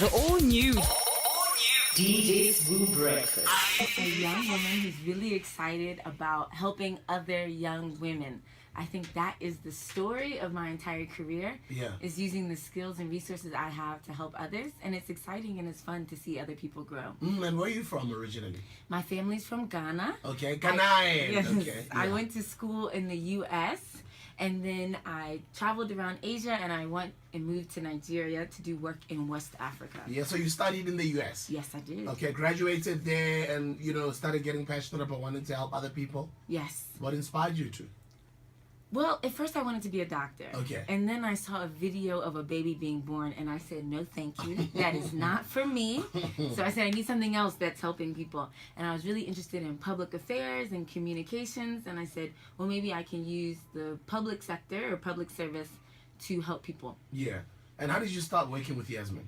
The all-new DJ Swoo Breakfast. A young woman who's really excited about helping other young women. I think that is the story of my entire career. Yeah. Is using the skills and resources I have to help others, and it's exciting and it's fun to see other people grow. And where are you from originally? My family's from Ghana. Okay, Ghanaian. Yes. Okay. I went to school in the U.S. and then I traveled around Asia and I went and moved to Nigeria to do work in West Africa. Yeah, so you studied in the U.S. Yes, I did. Okay, graduated there and, started getting passionate about wanting to help other people. Yes. What inspired you to? Well, at first I wanted to be a doctor. Okay. And then I saw a video of a baby being born and I said, no, thank you. That is not for me. So I said, I need something else that's helping people. And I was really interested in public affairs and communications. And I said, well, maybe I can use the public sector or public service to help people. Yeah. And how did you start working with Yasmin?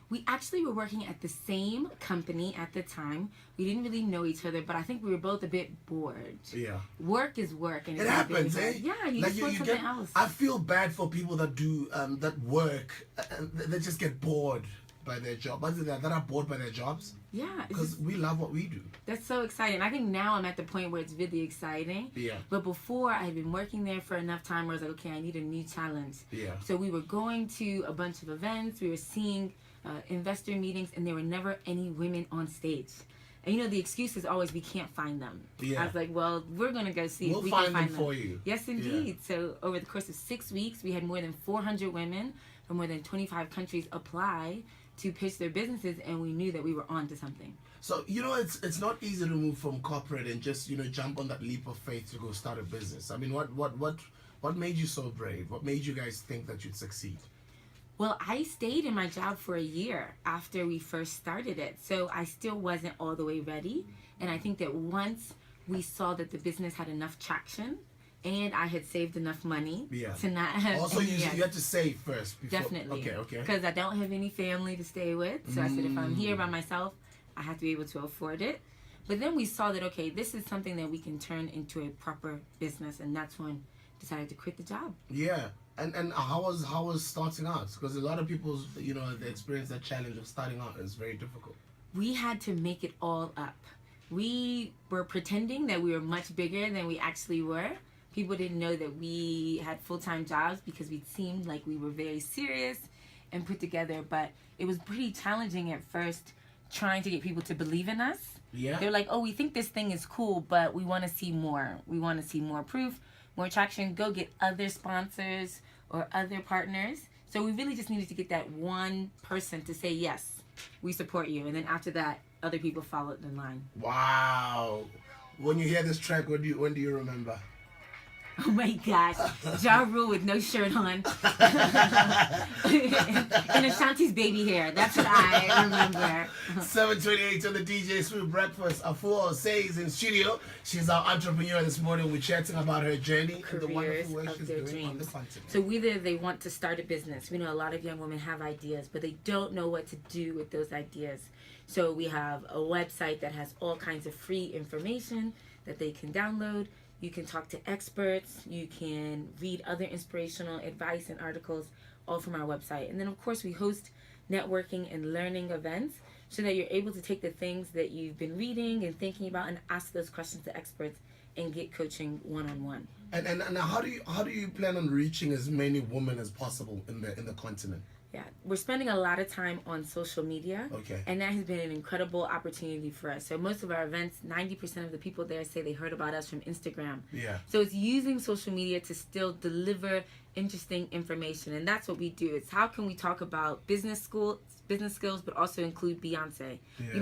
We actually were working at the same company at the time. We didn't really know each other, but I think we were both a bit bored. Yeah. Work is work. And It happens, eh? Yeah, you just want something else. I feel bad for people that do that work and they just get bored by their job. That are bored by their jobs. Yeah. Because we love what we do. That's so exciting. I think now I'm at the point where it's really exciting. Yeah. But before, I had been working there for enough time where I was like, okay, I need a new challenge. Yeah. So we were going to a bunch of events. We were seeing investor meetings, and there were never any women on stage. And the excuse is always we can't find them. Yeah. I was like, well, we're going to go see We'll if we find can find them them for you. Yes, indeed. Yeah. So over the course of 6 weeks, we had more than 400 women from more than 25 countries apply to pitch their businesses, and we knew that we were on to something. So, it's not easy to move from corporate and just, jump on that leap of faith to go start a business. I mean, what made you so brave? What made you guys think that you'd succeed? Well, I stayed in my job for a year after we first started it. So I still wasn't all the way ready. And I think that once we saw that the business had enough traction and I had saved enough money to not have... Also, you had to save first. Before. Definitely. Okay. Because I don't have any family to stay with. So I said, if I'm here by myself, I have to be able to afford it. But then we saw that, okay, this is something that we can turn into a proper business. And that's when I decided to quit the job. Yeah. And how was starting out? Because a lot of people, they experience that challenge of starting out. It's very difficult. We had to make it all up. We were pretending that we were much bigger than we actually were. People didn't know that we had full-time jobs because we seemed like we were very serious and put together. But it was pretty challenging at first trying to get people to believe in us. Yeah. They were like, oh, we think this thing is cool, but we want to see more. We want to see more proof, more traction. Go get other sponsors or other partners. So we really just needed to get that one person to say, yes, we support you. And then after that, other people followed in line. Wow. When you hear this track, when do you remember? Oh my gosh. Ja Rule with no shirt on. and Ashanti's baby hair. That's what I remember. 7:28 on the DJ Swoo Breakfast. Afua Osei is in studio. She's our entrepreneur this morning. We're chatting about her journey and the wonderful work she's doing on the continent. So whether they want to start a business, we know a lot of young women have ideas, but they don't know what to do with those ideas. So we have a website that has all kinds of free information that they can download. You can talk to experts. You can read other inspirational advice and articles, all from our website. And then, of course, we host networking and learning events so that you're able to take the things that you've been reading and thinking about and ask those questions to experts and get coaching one-on-one. And how do you plan on reaching as many women as possible in the continent? Yeah, we're spending a lot of time on social media, okay, and that has been an incredible opportunity for us. So most of our events, 90% of the people there say they heard about us from Instagram. Yeah. So it's using social media to still deliver interesting information, and that's what we do. It's how can we talk about business skills, but also include Beyonce,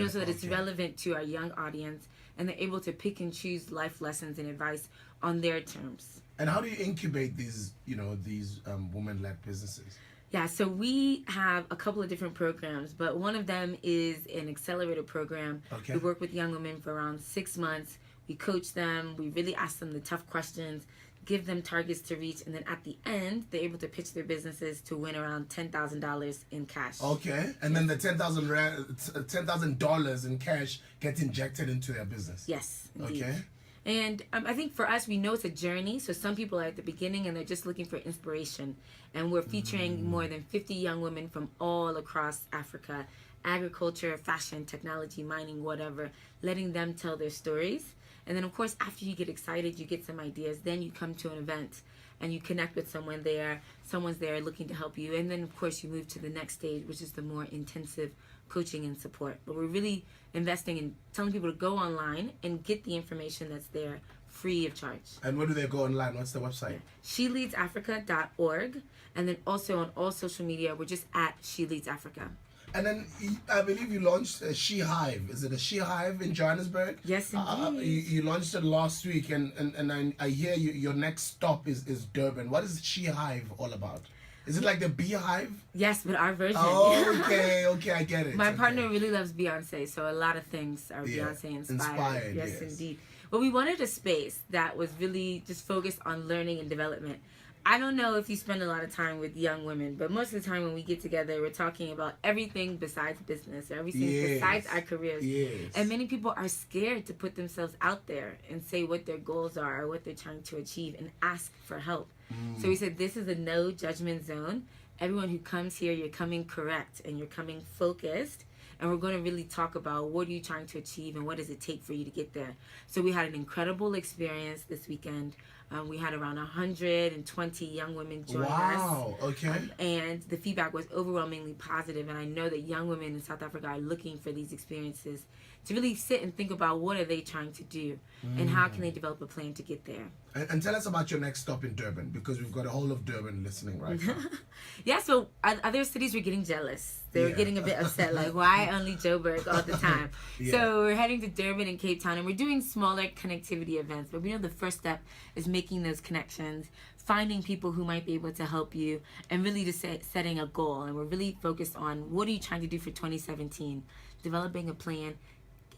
so that it's relevant to our young audience, and they're able to pick and choose life lessons and advice on their terms. And how do you incubate these women-led businesses? Yeah, so we have a couple of different programs, but one of them is an accelerator program. Okay. We work with young women for around 6 months. We coach them. We really ask them the tough questions, give them targets to reach, and then at the end, they're able to pitch their businesses to win around $10,000 in cash. Okay, and then the $10,000 in cash gets injected into their business. Yes, indeed. Okay. And I think for us, we know it's a journey. So some people are at the beginning and they're just looking for inspiration. And we're featuring more than 50 young women from all across Africa, agriculture, fashion, technology, mining, whatever, letting them tell their stories. And then, of course, after you get excited, you get some ideas, then you come to an event and you connect with someone there. Someone's there looking to help you. And then, of course, you move to the next stage, which is the more intensive coaching and support. But we're really investing in telling people to go online and get the information that's there free of charge. And where do they go online? What's the website? SheLeadsAfrica.org. And then also on all social media, we're just at She Leads Africa. And then I believe you launched a She Hive. Is it a She Hive in Johannesburg? Yes, indeed. You launched it last week, and I hear your next stop is Durban. What is She Hive all about? Is it like the beehive? Yes, but our version. Oh, okay, I get it. My partner really loves Beyonce, so a lot of things are Beyonce inspired. Yes, indeed. But we wanted a space that was really just focused on learning and development. I don't know if you spend a lot of time with young women, but most of the time when we get together, we're talking about everything besides business, or everything besides our careers. Yes. And many people are scared to put themselves out there and say what their goals are or what they're trying to achieve and ask for help. So we said this is a no judgment zone. Everyone who comes here, you're coming correct and you're coming focused. And we're going to really talk about what are you trying to achieve and what does it take for you to get there. So we had an incredible experience this weekend. We had around 120 young women join us. Wow, okay. And the feedback was overwhelmingly positive. And I know that young women in South Africa are looking for these experiences to really sit and think about what are they trying to do and how can they develop a plan to get there. And tell us about your next stop in Durban, because we've got a whole of Durban listening right now. Yeah, so other cities were getting jealous. They were getting a bit upset, like, why only Joburg all the time? So we're heading to Durban and Cape Town, and we're doing smaller connectivity events. But we know the first step is making those connections, finding people who might be able to help you, and really just setting a goal. And we're really focused on what are you trying to do for 2017, developing a plan,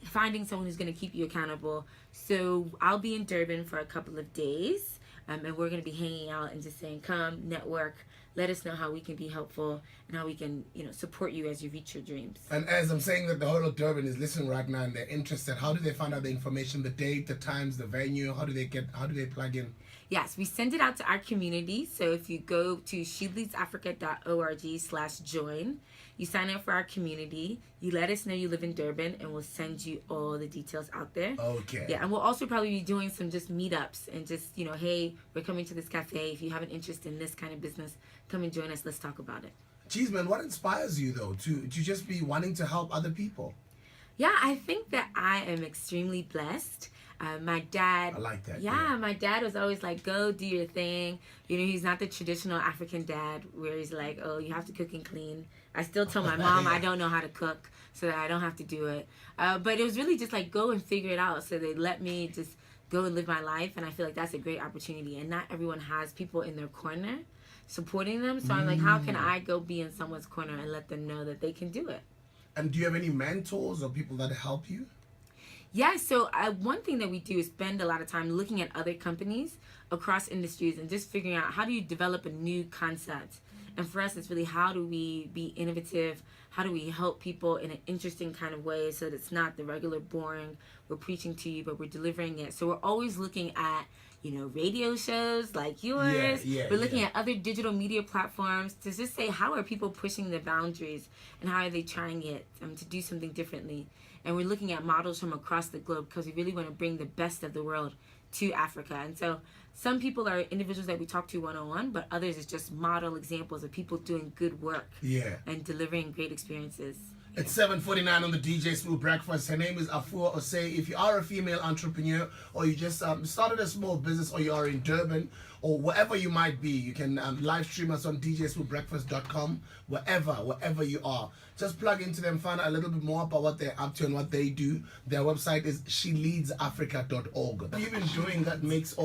finding someone who's going to keep you accountable. So I'll be in Durban for a couple of days, and we're going to be hanging out and just saying, come, network, let us know how we can be helpful and how we can, support you as you reach your dreams. And as I'm saying that the whole of Durban is listening right now and they're interested, how do they find out the information, the date, the times, the venue? How do they plug in? Yes, we send it out to our community. So if you go to sheleadsafrica.org/join, you sign up for our community, you let us know you live in Durban, and we'll send you all the details out there. Okay. Yeah, and we'll also probably be doing some just meetups and just, hey, we're coming to this cafe. If you have an interest in this kind of business, come and join us. Let's talk about it. Geez, man, what inspires you, though, to just be wanting to help other people? Yeah, I think that I am extremely blessed. My dad... I like that. Yeah, my dad was always like, go do your thing. He's not the traditional African dad where he's like, oh, you have to cook and clean. I still tell my mom I don't know how to cook so that I don't have to do it. But it was really just like, go and figure it out. So they let me just go and live my life. And I feel like that's a great opportunity. And not everyone has people in their corner supporting them. So I'm like, how can I go be in someone's corner and let them know that they can do it? And do you have any mentors or people that help you? Yeah, so one thing that we do is spend a lot of time looking at other companies across industries and just figuring out how do you develop a new concept. And for us, it's really how do we be innovative? How do we help people in an interesting kind of way so that it's not the regular boring, we're preaching to you, but we're delivering it. So we're always looking at, radio shows like yours. We're looking at other digital media platforms to just say, how are people pushing the boundaries and how are they trying it to do something differently? And we're looking at models from across the globe because we really want to bring the best of the world to Africa. And so some people are individuals that we talk to one-on-one, but others is just model examples of people doing good work and delivering great experiences. It's 7:49 on the DJ Smooth Breakfast. Her name is Afua Osei. If you are a female entrepreneur or you just started a small business or you are in Durban or wherever you might be, you can live stream us on djsmoothbreakfast.com, wherever you are. Just plug into them, find out a little bit more about what they're up to and what they do. Their website is sheleadsafrica.org. What have you been doing that makes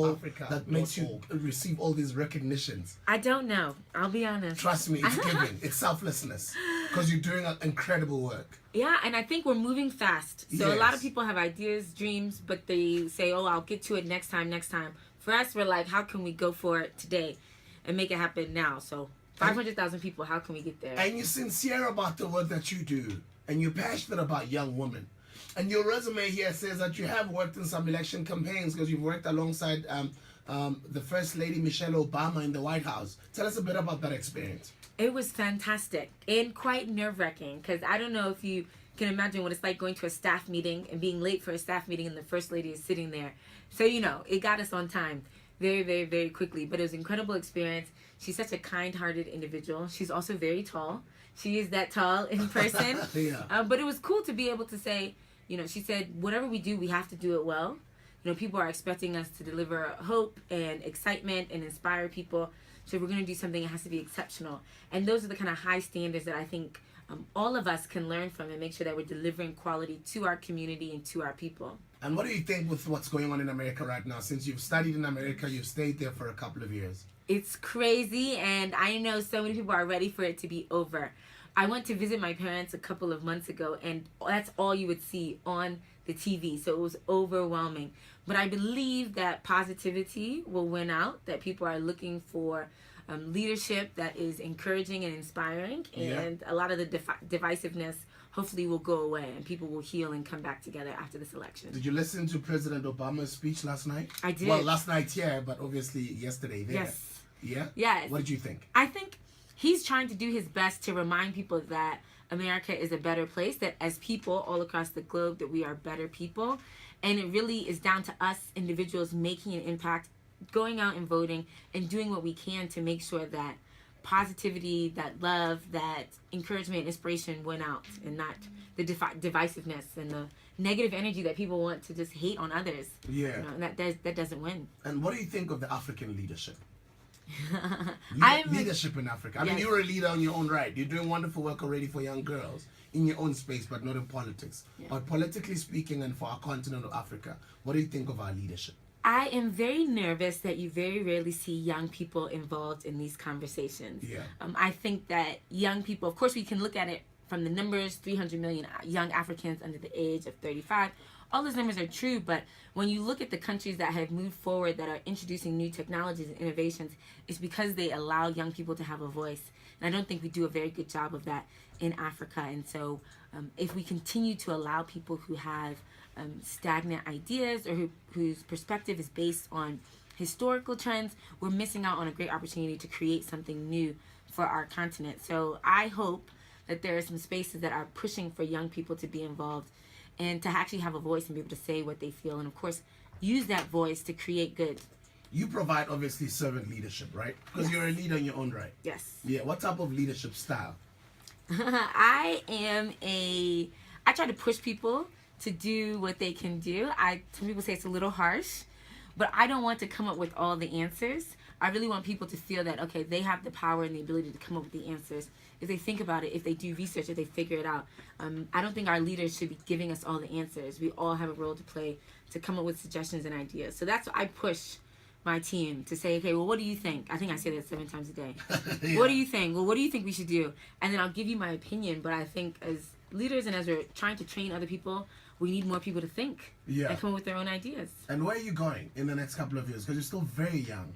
you receive all these recognitions? I don't know. I'll be honest. Trust me, it's giving. It's selflessness. Because you're doing incredible work. Yeah, and I think we're moving fast. So a lot of people have ideas, dreams, but they say, oh, I'll get to it next time. For us, we're like, how can we go for it today and make it happen now? So 500,000 people, how can we get there? And you're sincere about the work that you do. And you're passionate about young women. And your resume here says that you have worked in some election campaigns because you've worked alongside the First Lady Michelle Obama in the White House. Tell us a bit about that experience. It was fantastic and quite nerve-wracking because I don't know if you can imagine what it's like going to a staff meeting and being late for a staff meeting and the First Lady is sitting there. So, it got us on time very, very, very quickly. But it was an incredible experience. She's such a kind-hearted individual. She's also very tall. She is that tall in person. Yeah. But it was cool to be able to say, she said, whatever we do, we have to do it well. People are expecting us to deliver hope and excitement and inspire people. So if we're going to do something, it has to be exceptional. And those are the kind of high standards that I think all of us can learn from and make sure that we're delivering quality to our community and to our people. And what do you think with what's going on in America right now? Since you've studied in America, you've stayed there for a couple of years. It's crazy, and I know so many people are ready for it to be over. I went to visit my parents a couple of months ago, and that's all you would see on the TV. So it was overwhelming. But I believe that positivity will win out, that people are looking for leadership that is encouraging and inspiring, and a lot of the divisiveness hopefully will go away and people will heal and come back together after this election. Did you listen to President Obama's speech last night? I did. Well, last night here, but obviously yesterday there. Yes. Yeah? Yes. What did you think? I think he's trying to do his best to remind people that America is a better place, that as people all across the globe, that we are better people. And it really is down to us individuals making an impact, going out and voting, and doing what we can to make sure that positivity, that love, that encouragement and inspiration win out, and not the divisiveness and the negative energy that people want to just hate on others. Yeah. And that doesn't win. And what do you think of the African leadership? I'm leadership in Africa. I mean, you're a leader on your own right. You're doing wonderful work already for young girls in your own space, but not in politics. Yeah. But politically speaking, and for our continent of Africa, what do you think of our leadership? I am very nervous that you very rarely see young people involved in these conversations. Yeah. I think that young people, of course, we can look at it from the numbers, 300 million young Africans under the age of 35. All those numbers are true, but when you look at the countries that have moved forward, that are introducing new technologies and innovations, it's because they allow young people to have a voice. And I don't think we do a very good job of that in Africa. And so if we continue to allow people who have stagnant ideas or whose perspective is based on historical trends, we're missing out on a great opportunity to create something new for our continent. So I hope that there are some spaces that are pushing for young people to be involved and to actually have a voice and be able to say what they feel, and of course use that voice to create good. You provide obviously servant leadership, right? Because you're a leader in your own right. Yes. Yeah. What type of leadership style? I try to push people to do what they can do. Some people say it's a little harsh, but I don't want to come up with all the answers. I really want people to feel that, okay, they have the power and the ability to come up with the answers if they think about it, if they do research, if they figure it out. I don't think our leaders should be giving us all the answers. We all have a role to play to come up with suggestions and ideas. So that's what I push my team to say, okay, well, what do you think? I think I say that 7 times a day. Yeah. What do you think? Well, what do you think we should do? And then I'll give you my opinion. But I think as leaders and as we're trying to train other people, we need more people to think and come up with their own ideas. And where are you going in the next couple of years? Because you're still very young.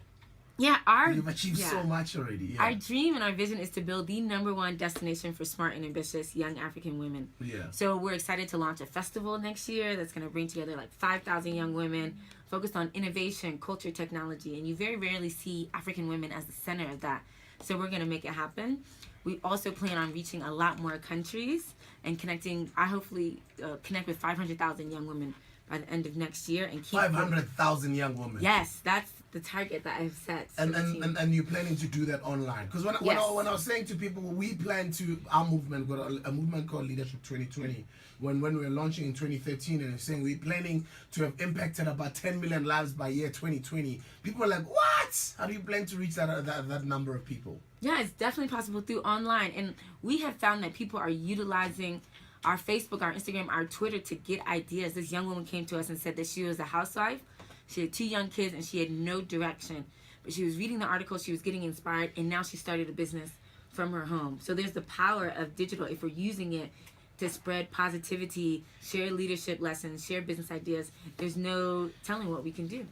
Yeah, You've achieved so much already. Yeah. Our dream and our vision is to build the #1 destination for smart and ambitious young African women. Yeah. So we're excited to launch a festival next year that's going to bring together like 5,000 young women focused on innovation, culture, technology. And you very rarely see African women as the center of that. So we're going to make it happen. We also plan on reaching a lot more countries and connecting. I hopefully connect with 500,000 young women by the end of next year and keep 500,000 young women. Yes, that's the target that I've set. And you're planning to do that online? Because when I was saying to people, we plan to, our movement got a movement called Leadership 2020. When we were launching in 2013, and saying we're planning to have impacted about 10 million lives by year 2020. People are like, what? How do you plan to reach that number of people? Yeah, it's definitely possible through online. And we have found that people are utilizing our Facebook, our Instagram, our Twitter to get ideas. This young woman came to us and said that she was a housewife. She had 2 young kids and she had no direction. But she was reading the article, she was getting inspired, and now she started a business from her home. So there's the power of digital if we're using it to spread positivity, share leadership lessons, share business ideas. There's no telling what we can do.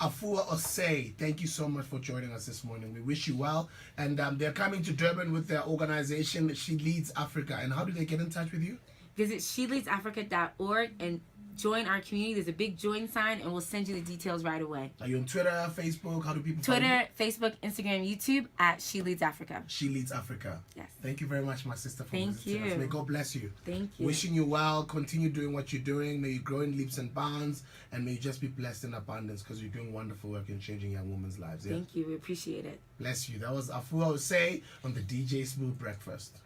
Afua Osei, thank you so much for joining us this morning. We wish you well. And they're coming to Durban with their organization. She Leads Africa. And how do they get in touch with you? visit sheleadsafrica.org and join our community. There's a big join sign, and we'll send you the details right away. Are you on Twitter, Facebook? How do people find you? Twitter, Facebook, Instagram, YouTube at She Leads Africa. She Leads Africa. Yes. Thank you very much, my sister, for Thank visiting you. us. May God bless you. Thank you. Wishing you well. Continue doing what you're doing. May you grow in leaps and bounds, and may you just be blessed in abundance, because you're doing wonderful work in changing young women's lives. Yeah? Thank you. We appreciate it. Bless you. That was Afua Osei on the DJ Smooth Breakfast.